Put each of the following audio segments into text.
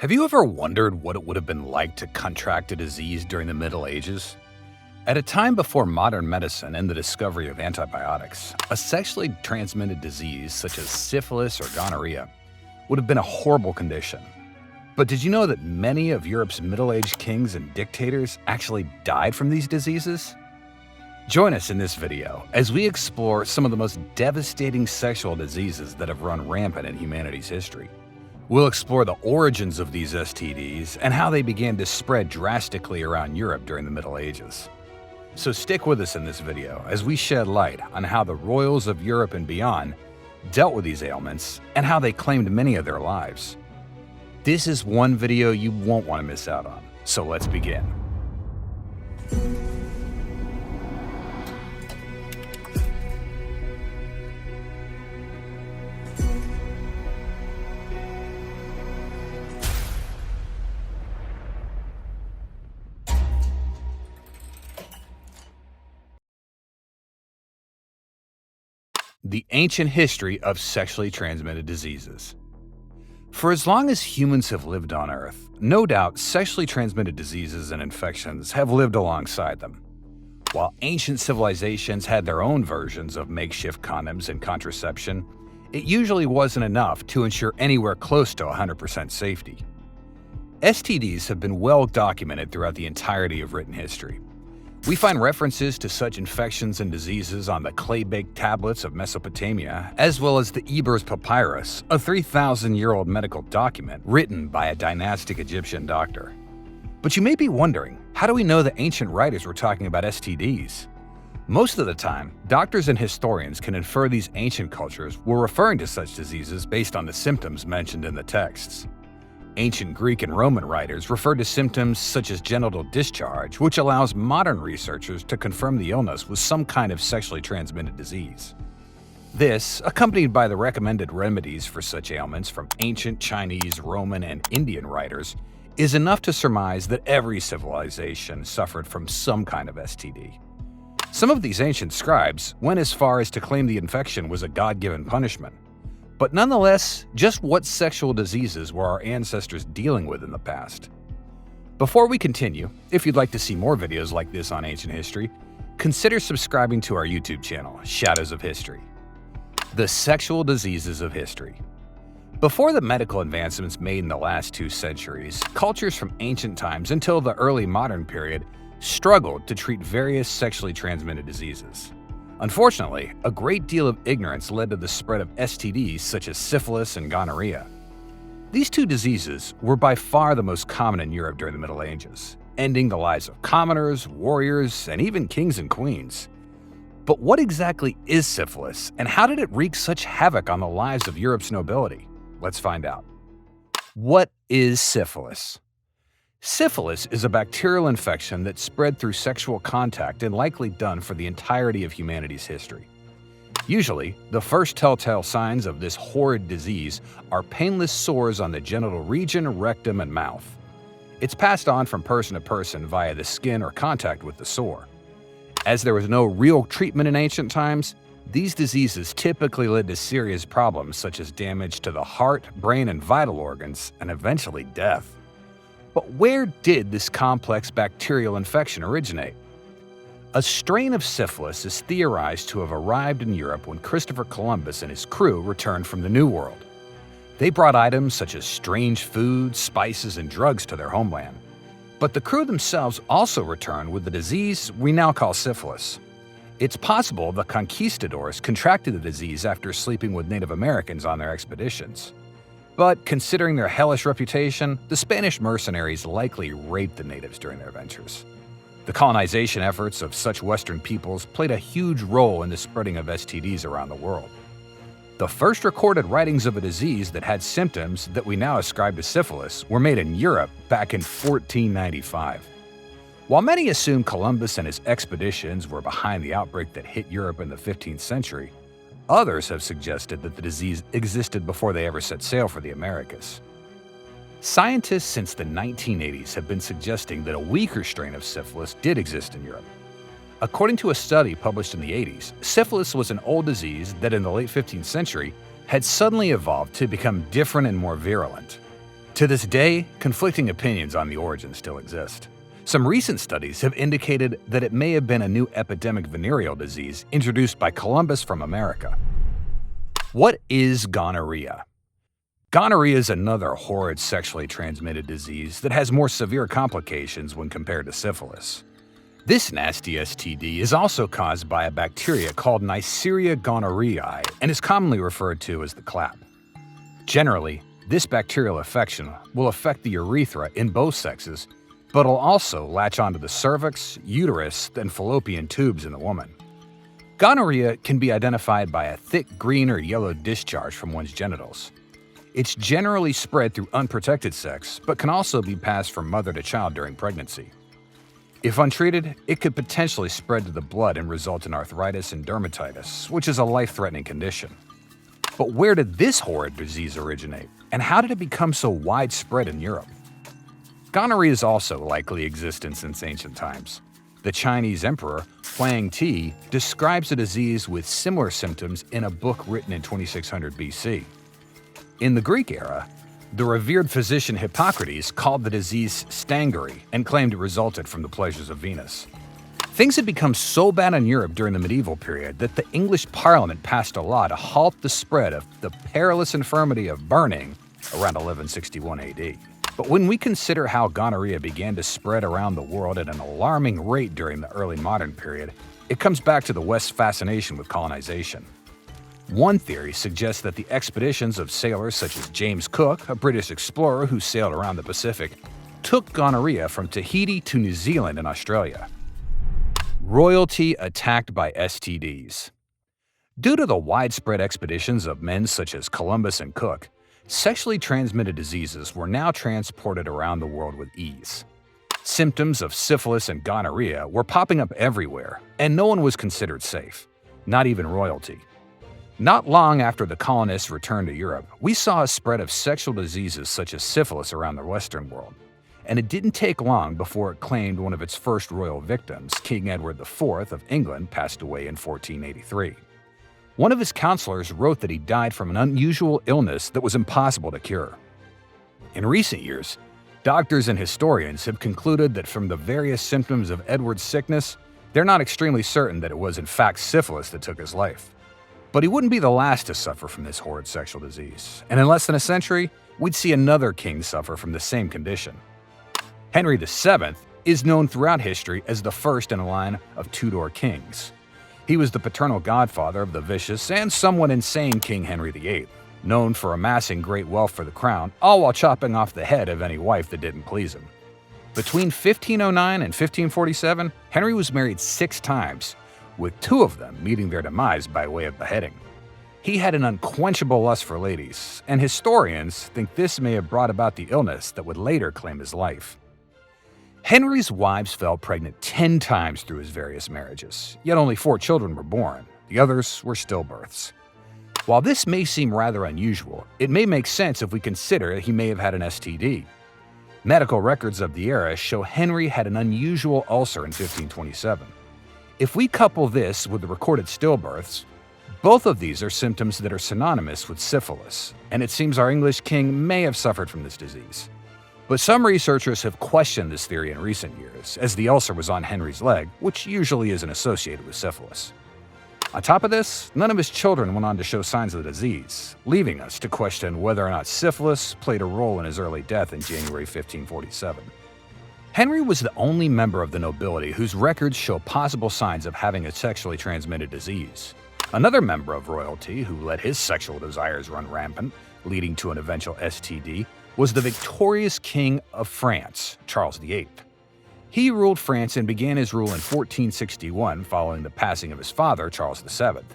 Have you ever wondered what it would have been like to contract a disease during the Middle Ages? At a time before modern medicine and the discovery of antibiotics, a sexually transmitted disease such as syphilis or gonorrhea would have been a horrible condition. But did you know that many of Europe's middle-aged kings and dictators actually died from these diseases? Join us in this video as we explore some of the most devastating sexual diseases that have run rampant in humanity's history. We'll explore the origins of these STDs and how they began to spread drastically around Europe during the Middle Ages. So stick with us in this video as we shed light on how the royals of Europe and beyond dealt with these ailments and how they claimed many of their lives. This is one video you won't want to miss out on, so let's begin. The ancient history of sexually transmitted diseases. For as long as humans have lived on Earth, no doubt sexually transmitted diseases and infections have lived alongside them. While ancient civilizations had their own versions of makeshift condoms and contraception, it usually wasn't enough to ensure anywhere close to 100% safety. STDs have been well documented throughout the entirety of written history. We find references to such infections and diseases on the clay-baked tablets of Mesopotamia, as well as the Ebers Papyrus, a 3,000-year-old medical document written by a dynastic Egyptian doctor. But you may be wondering, how do we know that ancient writers were talking about STDs? Most of the time, doctors and historians can infer these ancient cultures were referring to such diseases based on the symptoms mentioned in the texts. Ancient Greek and Roman writers referred to symptoms such as genital discharge, which allows modern researchers to confirm the illness was some kind of sexually transmitted disease. This, accompanied by the recommended remedies for such ailments from ancient Chinese, Roman, and Indian writers, is enough to surmise that every civilization suffered from some kind of STD. Some of these ancient scribes went as far as to claim the infection was a God-given punishment. But nonetheless, just what sexual diseases were our ancestors dealing with in the past? Before we continue, if you'd like to see more videos like this on ancient history, consider subscribing to our YouTube channel, Shadows of History. The sexual diseases of history. Before the medical advancements made in the last 2 centuries, cultures from ancient times until the early modern period struggled to treat various sexually transmitted diseases. Unfortunately, a great deal of ignorance led to the spread of STDs such as syphilis and gonorrhea. These 2 diseases were by far the most common in Europe during the Middle Ages, ending the lives of commoners, warriors, and even kings and queens. But what exactly is syphilis, and how did it wreak such havoc on the lives of Europe's nobility? Let's find out. What is syphilis? Syphilis is a bacterial infection that spread through sexual contact and likely done for the entirety of humanity's history. Usually, the first telltale signs of this horrid disease are painless sores on the genital region, rectum, and mouth. It's passed on from person to person via the skin or contact with the sore. As there was no real treatment in ancient times, these diseases typically led to serious problems such as damage to the heart, brain, and vital organs, and eventually death. But where did this complex bacterial infection originate? A strain of syphilis is theorized to have arrived in Europe when Christopher Columbus and his crew returned from the New World. They brought items such as strange foods, spices, and drugs to their homeland. But the crew themselves also returned with the disease we now call syphilis. It's possible the conquistadors contracted the disease after sleeping with Native Americans on their expeditions. But considering their hellish reputation, the Spanish mercenaries likely raped the natives during their ventures. The colonization efforts of such Western peoples played a huge role in the spreading of STDs around the world. The first recorded writings of a disease that had symptoms that we now ascribe to syphilis were made in Europe back in 1495. While many assume Columbus and his expeditions were behind the outbreak that hit Europe in the 15th century, others have suggested that the disease existed before they ever set sail for the Americas. Scientists since the 1980s have been suggesting that a weaker strain of syphilis did exist in Europe. According to a study published in the 80s, syphilis was an old disease that in the late 15th century had suddenly evolved to become different and more virulent. To this day, conflicting opinions on the origin still exist. Some recent studies have indicated that it may have been a new epidemic venereal disease introduced by Columbus from America. What is gonorrhea? Gonorrhea is another horrid sexually transmitted disease that has more severe complications when compared to syphilis. This nasty STD is also caused by a bacteria called Neisseria gonorrhoeae and is commonly referred to as the clap. Generally, this bacterial infection will affect the urethra in both sexes, but will also latch onto the cervix, uterus, and fallopian tubes in the woman. Gonorrhea can be identified by a thick green or yellow discharge from one's genitals. It's generally spread through unprotected sex, but can also be passed from mother to child during pregnancy. If untreated, it could potentially spread to the blood and result in arthritis and dermatitis, which is a life-threatening condition. But where did this horrid disease originate, and how did it become so widespread in Europe? Gonorrhea is also likely existent since ancient times. The Chinese emperor, Huang Ti, describes the disease with similar symptoms in a book written in 2600 BC. In the Greek era, the revered physician Hippocrates called the disease stangury and claimed it resulted from the pleasures of Venus. Things had become so bad in Europe during the medieval period that the English Parliament passed a law to halt the spread of the perilous infirmity of burning around 1161 AD. But when we consider how gonorrhea began to spread around the world at an alarming rate during the early modern period, it comes back to the West's fascination with colonization. One theory suggests that the expeditions of sailors such as James Cook, a British explorer who sailed around the Pacific, took gonorrhea from Tahiti to New Zealand and Australia. Royalty attacked by STDs. Due to the widespread expeditions of men such as Columbus and Cook, sexually transmitted diseases were now transported around the world with ease. Symptoms of syphilis and gonorrhea were popping up everywhere, and no one was considered safe, not even royalty. Not long after the colonists returned to Europe, we saw a spread of sexual diseases such as syphilis around the Western world. And it didn't take long before it claimed one of its first royal victims, King Edward IV of England, passed away in 1483. One of his counselors wrote that he died from an unusual illness that was impossible to cure. In recent years, doctors and historians have concluded that from the various symptoms of Edward's sickness, they're not extremely certain that it was in fact syphilis that took his life. But he wouldn't be the last to suffer from this horrid sexual disease, and in less than a century, we'd see another king suffer from the same condition. Henry VII is known throughout history as the first in a line of Tudor kings. He was the paternal godfather of the vicious and somewhat insane King Henry VIII, known for amassing great wealth for the crown, all while chopping off the head of any wife that didn't please him. Between 1509 and 1547, Henry was married 6 times, with 2 of them meeting their demise by way of beheading. He had an unquenchable lust for ladies, and historians think this may have brought about the illness that would later claim his life. Henry's wives fell pregnant 10 times through his various marriages, yet only 4 children were born. The others were stillbirths. While this may seem rather unusual, it may make sense if we consider he may have had an STD. Medical records of the era show Henry had an unusual ulcer in 1527. If we couple this with the recorded stillbirths, both of these are symptoms that are synonymous with syphilis, and it seems our English king may have suffered from this disease. But some researchers have questioned this theory in recent years, as the ulcer was on Henry's leg, which usually isn't associated with syphilis. On top of this, none of his children went on to show signs of the disease, leaving us to question whether or not syphilis played a role in his early death in January 1547. Henry was the only member of the nobility whose records show possible signs of having a sexually transmitted disease. Another member of royalty who let his sexual desires run rampant, leading to an eventual STD, was the victorious King of France, Charles VIII. He ruled France and began his rule in 1461 following the passing of his father, Charles VII.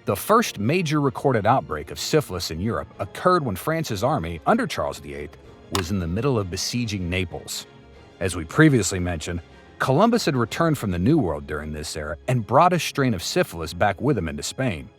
The first major recorded outbreak of syphilis in Europe occurred when France's army, under Charles VIII, was in the middle of besieging Naples. As we previously mentioned, Columbus had returned from the New World during this era and brought a strain of syphilis back with him into Spain.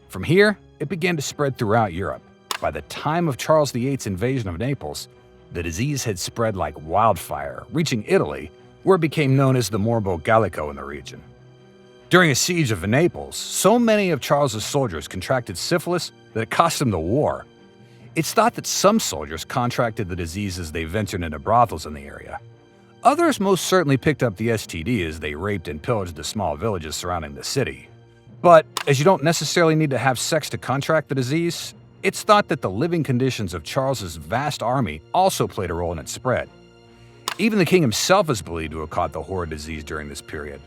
From here, it began to spread throughout Europe. By the time of Charles VIII's invasion of Naples, the disease had spread like wildfire, reaching Italy, where it became known as the Morbo Gallico in the region. During a siege of Naples, so many of Charles's soldiers contracted syphilis that it cost him the war. It's thought that some soldiers contracted the disease as they ventured into brothels in the area. Others most certainly picked up the STD as they raped and pillaged the small villages surrounding the city. But as you don't necessarily need to have sex to contract the disease, it's thought that the living conditions of Charles's vast army also played a role in its spread. Even the king himself is believed to have caught the horrid disease during this period.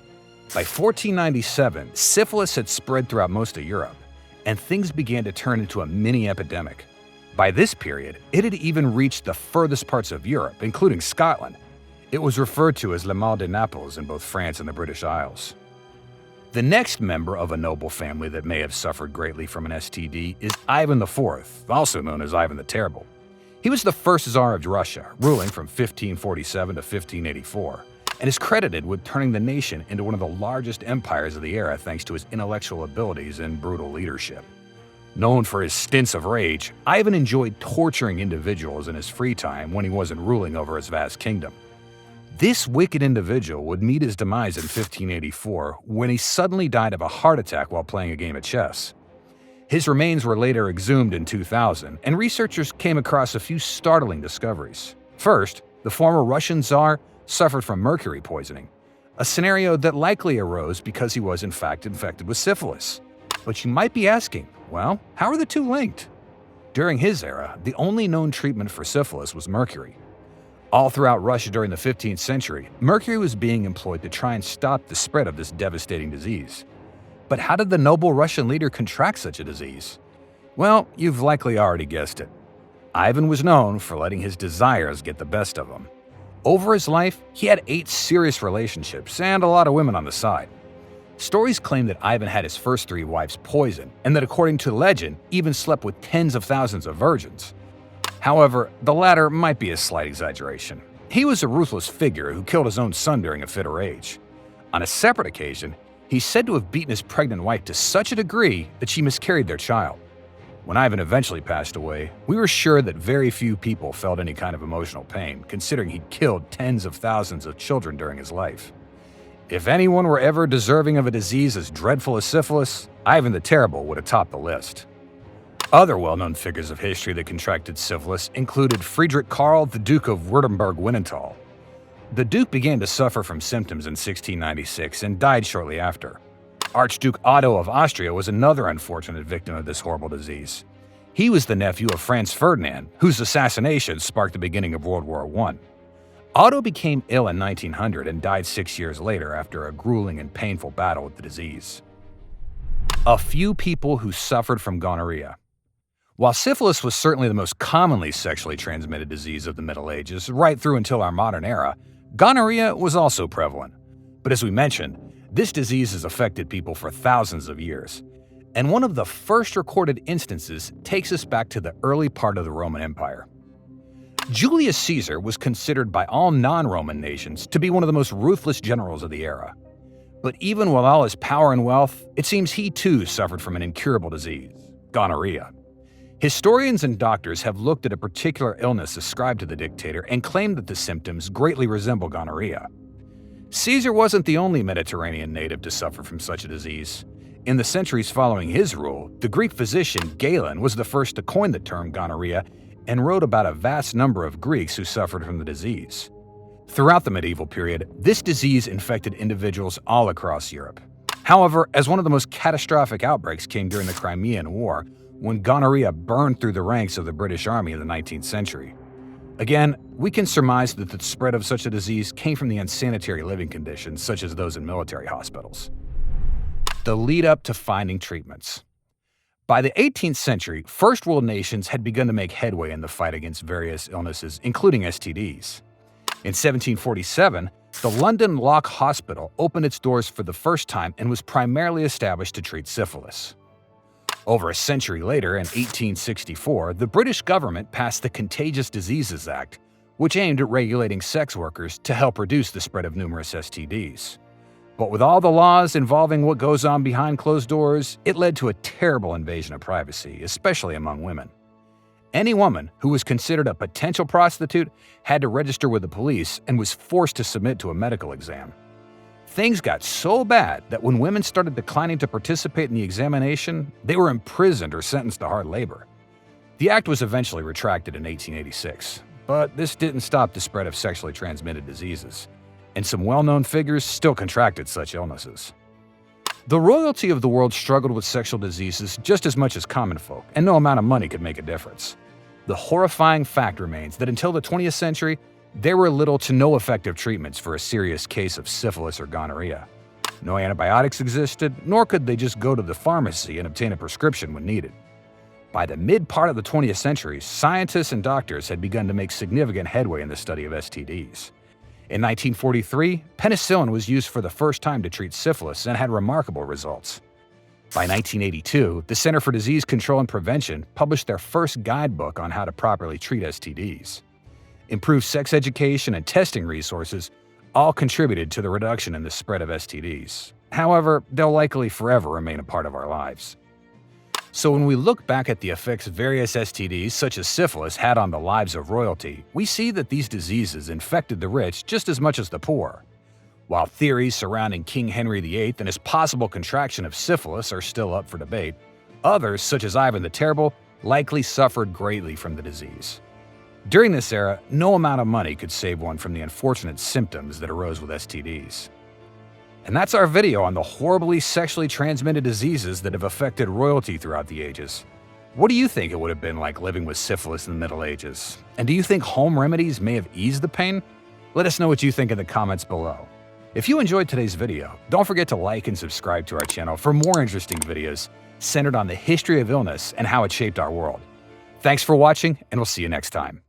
By 1497, syphilis had spread throughout most of Europe, and things began to turn into a mini epidemic. By this period, it had even reached the furthest parts of Europe, including Scotland. It was referred to as Le Mal de Naples in both France and the British Isles. The next member of a noble family that may have suffered greatly from an STD is Ivan IV, also known as Ivan the Terrible. He was the first Tsar of Russia, ruling from 1547 to 1584, and is credited with turning the nation into one of the largest empires of the era thanks to his intellectual abilities and brutal leadership. Known for his stints of rage, Ivan enjoyed torturing individuals in his free time when he wasn't ruling over his vast kingdom. This wicked individual would meet his demise in 1584 when he suddenly died of a heart attack while playing a game of chess. His remains were later exhumed in 2000, and researchers came across a few startling discoveries. First, the former Russian Tsar suffered from mercury poisoning, a scenario that likely arose because he was in fact infected with syphilis. But you might be asking, well, how are the two linked? During his era, the only known treatment for syphilis was mercury. All throughout Russia during the 15th century, mercury was being employed to try and stop the spread of this devastating disease. But how did the noble Russian leader contract such a disease? Well, you've likely already guessed it. Ivan was known for letting his desires get the best of him. Over his life, he had 8 serious relationships and a lot of women on the side. Stories claim that Ivan had his first 3 wives poisoned, and that according to legend, even slept with tens of thousands of virgins. However, the latter might be a slight exaggeration. He was a ruthless figure who killed his own son during a fit of rage. On a separate occasion, he's said to have beaten his pregnant wife to such a degree that she miscarried their child. When Ivan eventually passed away, we were sure that very few people felt any kind of emotional pain, considering he'd killed tens of thousands of children during his life. If anyone were ever deserving of a disease as dreadful as syphilis, Ivan the Terrible would have topped the list. Other well-known figures of history that contracted syphilis included Friedrich Karl, the Duke of Württemberg-Wienerthal. The Duke began to suffer from symptoms in 1696 and died shortly after. Archduke Otto of Austria was another unfortunate victim of this horrible disease. He was the nephew of Franz Ferdinand, whose assassination sparked the beginning of World War I. Otto became ill in 1900 and died 6 years later after a grueling and painful battle with the disease. A few people who suffered from gonorrhea. While syphilis was certainly the most commonly sexually transmitted disease of the Middle Ages, right through until our modern era, gonorrhea was also prevalent. But as we mentioned, this disease has affected people for thousands of years. And one of the first recorded instances takes us back to the early part of the Roman Empire. Julius Caesar was considered by all non-Roman nations to be one of the most ruthless generals of the era. But even with all his power and wealth, it seems he too suffered from an incurable disease, gonorrhea. Historians and doctors have looked at a particular illness ascribed to the dictator and claimed that the symptoms greatly resemble gonorrhea. Caesar wasn't the only Mediterranean native to suffer from such a disease. In the centuries following his rule, the Greek physician Galen was the first to coin the term gonorrhea and wrote about a vast number of Greeks who suffered from the disease. Throughout the medieval period, this disease infected individuals all across Europe. However, as one of the most catastrophic outbreaks came during the Crimean War, when gonorrhea burned through the ranks of the British Army in the 19th century. Again, we can surmise that the spread of such a disease came from the unsanitary living conditions, such as those in military hospitals. The lead up to finding treatments. By the 18th century, First World nations had begun to make headway in the fight against various illnesses, including STDs. In 1747, the London Lock Hospital opened its doors for the first time and was primarily established to treat syphilis. Over a century later, in 1864, the British government passed the Contagious Diseases Act, which aimed at regulating sex workers to help reduce the spread of numerous STDs. But with all the laws involving what goes on behind closed doors, it led to a terrible invasion of privacy, especially among women. Any woman who was considered a potential prostitute had to register with the police and was forced to submit to a medical exam. Things got so bad that when women started declining to participate in the examination, they were imprisoned or sentenced to hard labor. The act was eventually retracted in 1886, but this didn't stop the spread of sexually transmitted diseases, and some well-known figures still contracted such illnesses. The royalty of the world struggled with sexual diseases just as much as common folk, and no amount of money could make a difference. The horrifying fact remains that until the 20th century, there were little to no effective treatments for a serious case of syphilis or gonorrhea. No antibiotics existed, nor could they just go to the pharmacy and obtain a prescription when needed. By the mid-part of the 20th century, scientists and doctors had begun to make significant headway in the study of STDs. In 1943, penicillin was used for the first time to treat syphilis and had remarkable results. By 1982, the Center for Disease Control and Prevention published their first guidebook on how to properly treat STDs. Improved sex education and testing resources all contributed to the reduction in the spread of STDs. However, they'll likely forever remain a part of our lives. So when we look back at the effects various STDs, such as syphilis, had on the lives of royalty, we see that these diseases infected the rich just as much as the poor. While theories surrounding King Henry VIII and his possible contraction of syphilis are still up for debate, others, such as Ivan the Terrible, likely suffered greatly from the disease. During this era, no amount of money could save one from the unfortunate symptoms that arose with STDs. And that's our video on the horribly sexually transmitted diseases that have affected royalty throughout the ages. What do you think it would have been like living with syphilis in the Middle Ages? And do you think home remedies may have eased the pain? Let us know what you think in the comments below. If you enjoyed today's video, don't forget to like and subscribe to our channel for more interesting videos centered on the history of illness and how it shaped our world. Thanks for watching, and we'll see you next time.